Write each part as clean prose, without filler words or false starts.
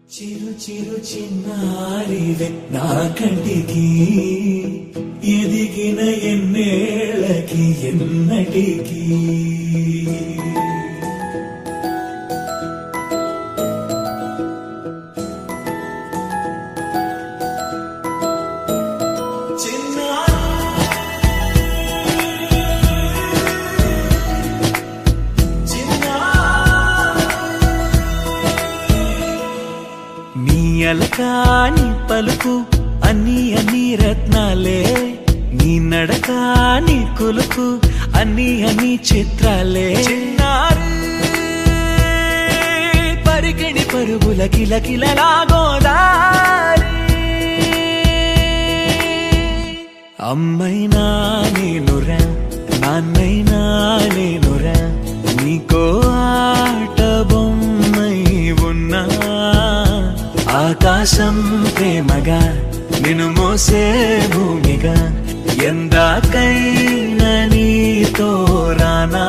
చిరు చిరు చిన్నారివే నా కంటికి ఎదిగిన ఎన్నేళ్ళకి ఎన్నటికి అలకాని పలుకు అన్ని అన్ని రత్నాలే నీ నడకాని కులుకు అన్ని అన్ని చిత్రాలే పరికిణి పరుగుల కిలకిలలాగోదారి అమ్మైనా నేనురా నాన్నైనా నేనురా నీకో ఆట బొమ్మై ఉన్నా ఆకాశం ప్రేమగా నిన్ను మోసే భూమిగా ఎందాకైనా నీతో రానా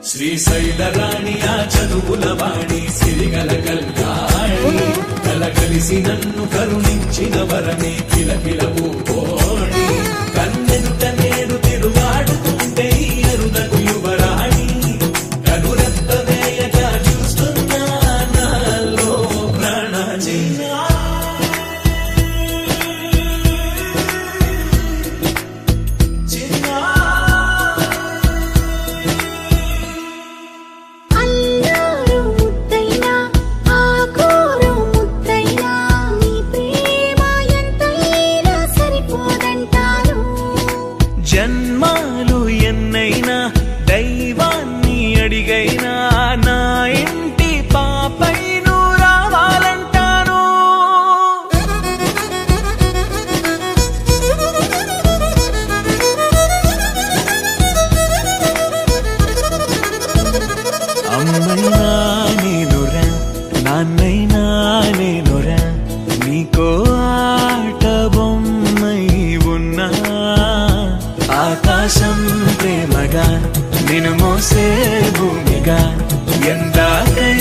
శ్రీశైలరాణి ఆ చదువుల వాణి సిరిగల కల్యాణి కలగలిసి నన్ను కరుణించిన వరమే కిలకిలవు కోణి కన్నెదుట నేను తిరుగాడుతుంటే ఎరుదకు యువరాణి కనురెత్త వేయగా చూస్తున్నా నాలో ప్రాణజీనా జన్మాలు ఎన్నైనా దైవాన్ని అడిగైనా నా ఇంటి పాపై నువ్వు రావాలంటాను అమ్మైనా నేనురా నాన్నైనా నేనురా నీకో ఆట బొమ్మై ఉన్నా ఆకాశం ప్రేమగా నిన్ను మోసే భూమిగా ఎందాకై